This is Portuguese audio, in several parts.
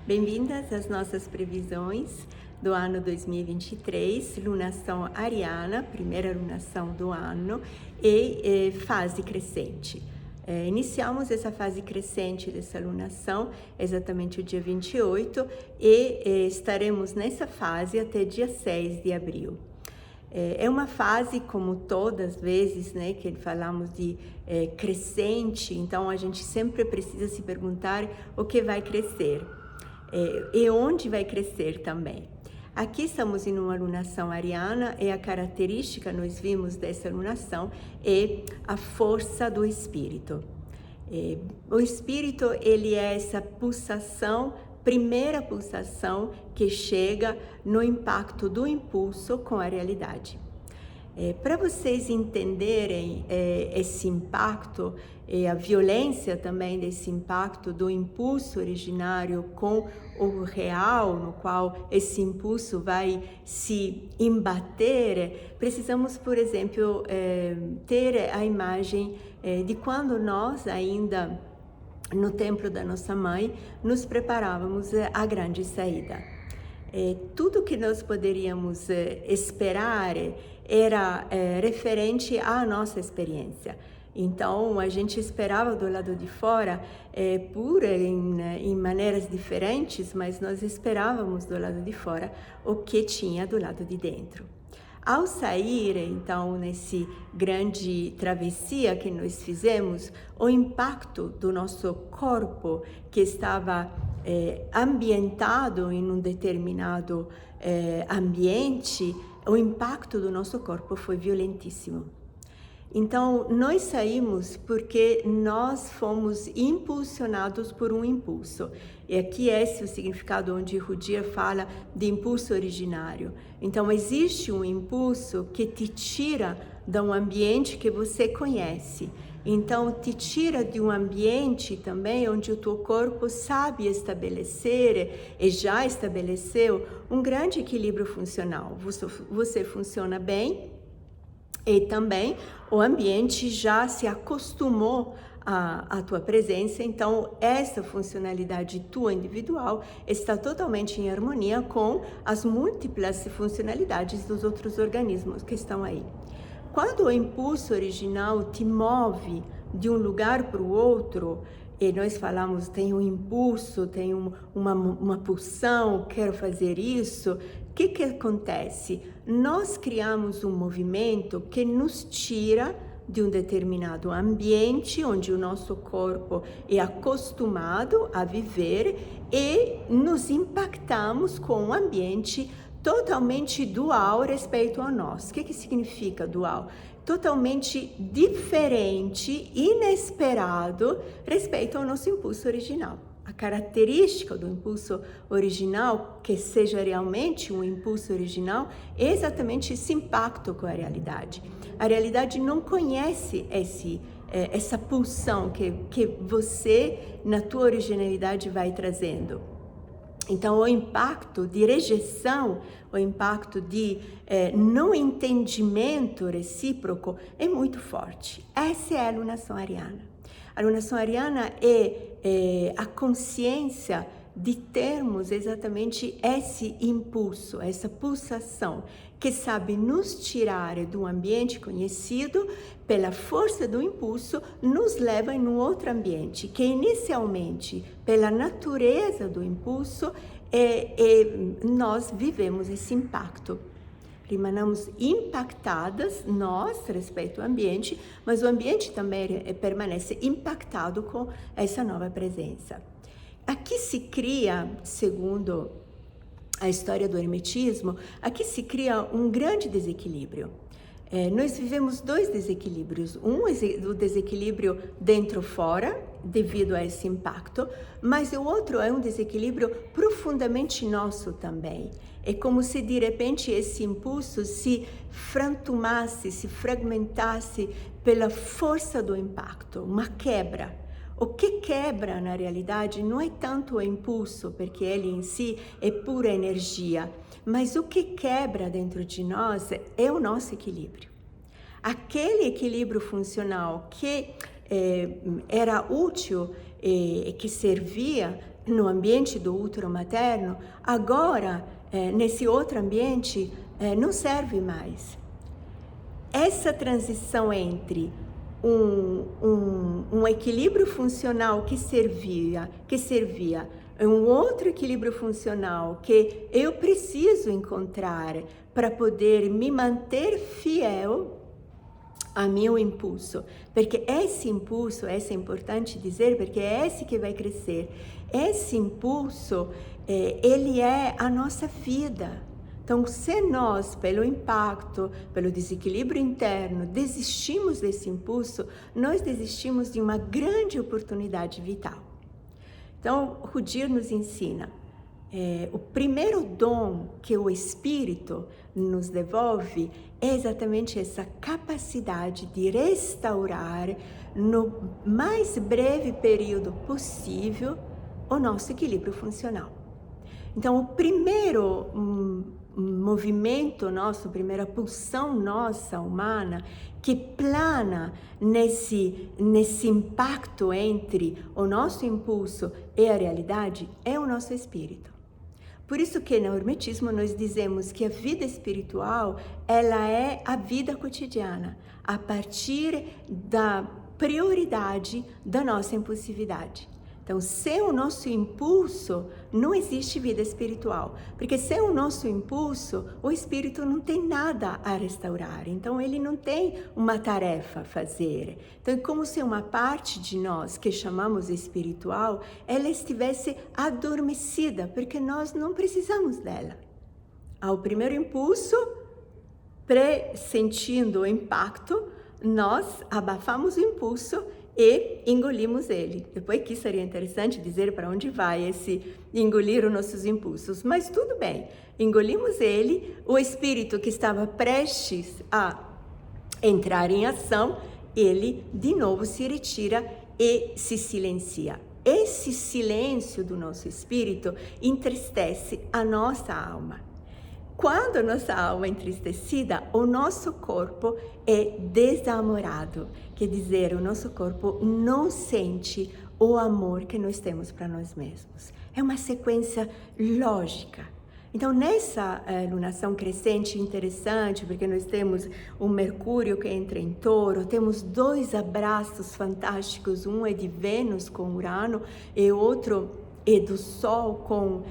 Bem-vindas às nossas previsões do ano 2023, lunação ariana, primeira lunação do ano e fase crescente. Iniciamos essa fase crescente dessa lunação exatamente o dia 28 e estaremos nessa fase até dia 6 de abril. É uma fase, como todas as vezes, né, que falamos de crescente, então a gente sempre precisa se perguntar o que vai crescer e onde vai crescer também. Aqui estamos em uma lunação ariana e a característica, nós vimos dessa lunação, é a força do espírito. O espírito, ele é essa pulsação, primeira pulsação que chega no impacto do impulso com a realidade. Para vocês entenderem esse impacto e a violência também desse impacto do impulso originário com o real, no qual esse impulso vai se embater, precisamos, por exemplo, ter a imagem de quando nós ainda no templo da nossa mãe nos preparávamos à grande saída. Tudo que nós poderíamos esperar era referente à nossa experiência. Então, a gente esperava do lado de fora em maneiras diferentes, mas nós esperávamos do lado de fora o que tinha do lado de dentro. Ao sair, então, nesse grande travessia que nós fizemos, o impacto do nosso corpo que estava ambientado em um determinado ambiente, o impacto do nosso corpo foi violentíssimo. Então, nós saímos porque nós fomos impulsionados por um impulso. E aqui esse é o significado onde Rudyard fala de impulso originário. Então, existe um impulso que te tira de um ambiente que você conhece. Então, te tira de um ambiente também onde o teu corpo sabe estabelecer e já estabeleceu um grande equilíbrio funcional. Você funciona bem e também o ambiente já se acostumou à tua presença, então essa funcionalidade tua individual está totalmente em harmonia com as múltiplas funcionalidades dos outros organismos que estão aí. Quando o impulso original te move de um lugar para o outro, e nós falamos, tem um impulso, tem uma pulsão, quero fazer isso, o que acontece? Nós criamos um movimento que nos tira de um determinado ambiente onde o nosso corpo é acostumado a viver e nos impactamos com um ambiente totalmente dual respeito a nós. O que significa dual? Totalmente diferente, inesperado respeito ao nosso impulso original. A característica do impulso original, que seja realmente um impulso original, é exatamente esse impacto com a realidade. A realidade não conhece essa pulsão que você, na tua originalidade, vai trazendo. Então, o impacto de rejeição, o impacto de não entendimento recíproco é muito forte. Essa é a alunação ariana. A alunação ariana é a consciência de termos exatamente esse impulso, essa pulsação, que sabe nos tirar de um ambiente conhecido, pela força do impulso, nos leva em um outro ambiente, que inicialmente, pela natureza do impulso, nós vivemos esse impacto. Rimanamos impactadas, nós, respeito ao ambiente, mas o ambiente também permanece impactado com essa nova presença. Aqui se cria, segundo a história do hermetismo, aqui se cria um grande desequilíbrio. Nós vivemos dois desequilíbrios. Um é o desequilíbrio dentro-fora, devido a esse impacto, mas o outro é um desequilíbrio profundamente nosso também. É como se de repente esse impulso se frantumasse, se fragmentasse pela força do impacto, uma quebra. O que quebra na realidade não é tanto o impulso, porque ele em si é pura energia, mas o que quebra dentro de nós é o nosso equilíbrio. Aquele equilíbrio funcional que era útil e que servia no ambiente do útero materno, agora, nesse outro ambiente, não serve mais. Essa transição entre um equilíbrio funcional que servia um outro equilíbrio funcional que eu preciso encontrar para poder me manter fiel a meu impulso, porque esse impulso, é importante dizer, porque é esse que vai crescer. Esse impulso, ele é a nossa vida. Então, se nós, pelo impacto, pelo desequilíbrio interno, desistimos desse impulso, nós desistimos de uma grande oportunidade vital. Então, Rudyard nos ensina, o primeiro dom que o Espírito nos devolve é exatamente essa capacidade de restaurar no mais breve período possível o nosso equilíbrio funcional. Então, o primeiro movimento nosso, a primeira pulsão nossa humana que plana nesse impacto entre o nosso impulso e a realidade é o nosso espírito. Por isso que no Hermetismo nós dizemos que a vida espiritual, ela é a vida cotidiana, a partir da prioridade da nossa impulsividade. Então, sem o nosso impulso, não existe vida espiritual. Porque sem o nosso impulso, o espírito não tem nada a restaurar. Então, ele não tem uma tarefa a fazer. Então, é como se uma parte de nós, que chamamos espiritual, ela estivesse adormecida, porque nós não precisamos dela. Ao primeiro impulso, pressentindo o impacto, nós abafamos o impulso e engolimos ele. Depois que seria interessante dizer para onde vai esse engolir os nossos impulsos. Mas tudo bem, engolimos ele, o espírito que estava prestes a entrar em ação, ele de novo se retira e se silencia. Esse silêncio do nosso espírito entristece a nossa alma. Quando a nossa alma é entristecida, o nosso corpo é desamorado. Quer dizer, o nosso corpo não sente o amor que nós temos para nós mesmos. É uma sequência lógica. Então, nessa lunação crescente interessante, porque nós temos o Mercúrio que entra em Touro, temos 2 abraços fantásticos, um é de Vênus com Urano e outro é do Sol com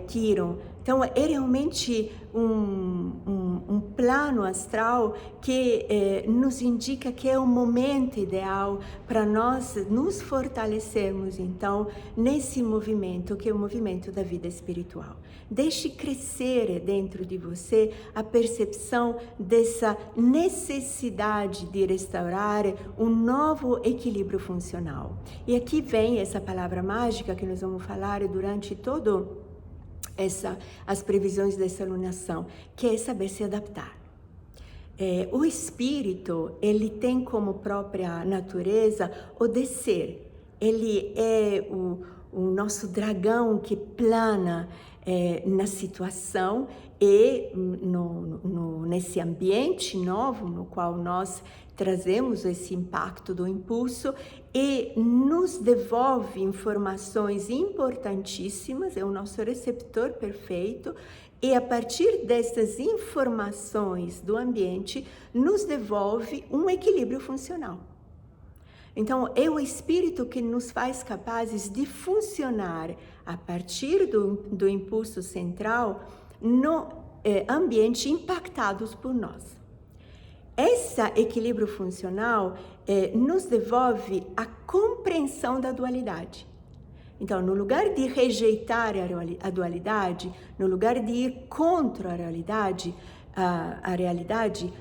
Quiron. Então, é realmente um plano astral que nos indica que é o momento ideal para nós nos fortalecermos, então, nesse movimento, que é o movimento da vida espiritual. Deixe crescer dentro de você a percepção dessa necessidade de restaurar um novo equilíbrio funcional. E aqui vem essa palavra mágica que nós vamos falar durante todo as previsões dessa alunação, que é saber se adaptar. O espírito, ele tem como própria natureza o descer. Ele é o nosso dragão que plana na situação e nesse ambiente novo no qual nós trazemos esse impacto do impulso e nos devolve informações importantíssimas, é o nosso receptor perfeito, e a partir dessas informações do ambiente, nos devolve um equilíbrio funcional. Então, é o espírito que nos faz capazes de funcionar a partir do impulso central no ambiente impactados por nós. Esse equilíbrio funcional nos devolve a compreensão da dualidade. Então, no lugar de rejeitar a dualidade, no lugar de ir contra a realidade,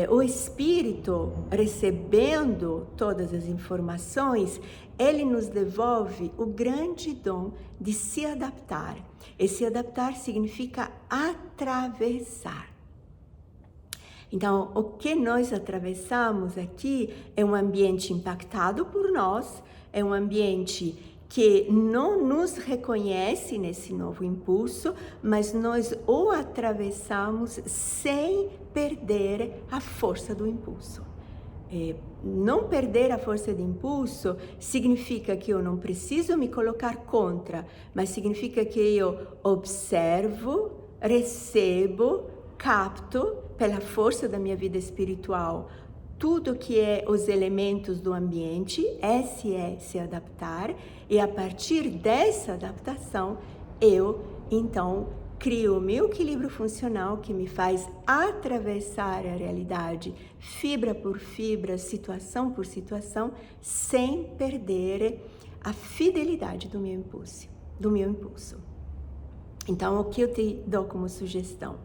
o espírito, recebendo todas as informações, ele nos devolve o grande dom de se adaptar. E se adaptar significa atravessar. Então, o que nós atravessamos aqui é um ambiente impactado por nós, é um ambiente que não nos reconhece nesse novo impulso, mas nós o atravessamos sem perder a força do impulso. Não perder a força de impulso significa que eu não preciso me colocar contra, mas significa que eu observo, recebo, capto pela força da minha vida espiritual tudo que é os elementos do ambiente, esse é se adaptar, e a partir dessa adaptação eu então crio o meu equilíbrio funcional que me faz atravessar a realidade fibra por fibra, situação por situação, sem perder a fidelidade do meu impulso. Então, o que eu te dou como sugestão?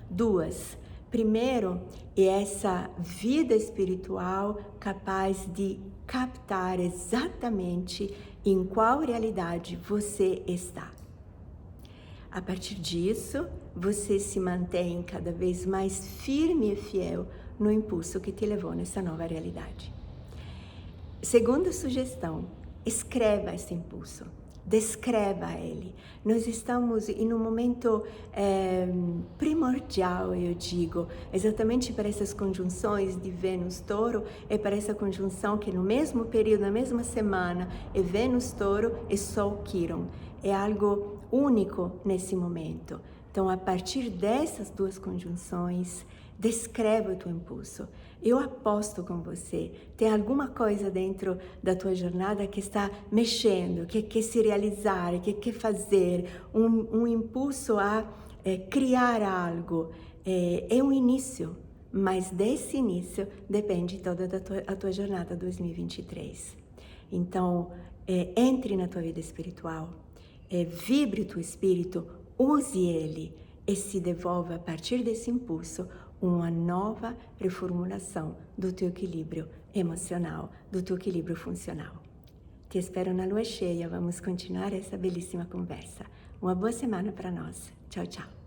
2. Primeiro, é essa vida espiritual capaz de captar exatamente em qual realidade você está. A partir disso, você se mantém cada vez mais firme e fiel no impulso que te levou nessa nova realidade. Segunda sugestão, escreva esse impulso. Descreva ele. Nós estamos em um momento primordial, eu digo, exatamente para essas conjunções de Vênus-Touro e para essa conjunção que no mesmo período, na mesma semana, é Vênus-Touro e Sol-Quiron. É algo único nesse momento. Então, a partir dessas duas conjunções, descreva o teu impulso. Eu aposto com você, tem alguma coisa dentro da tua jornada que está mexendo, que quer se realizar, que quer fazer, um impulso a criar algo. É um início, mas desse início depende toda a tua jornada 2023. Então, entre na tua vida espiritual, vibre o teu espírito, use ele e se devolva a partir desse impulso uma nova reformulação do teu equilíbrio emocional, do teu equilíbrio funcional. Te espero na lua cheia, vamos continuar essa belíssima conversa. Uma boa semana para nós. Tchau, tchau.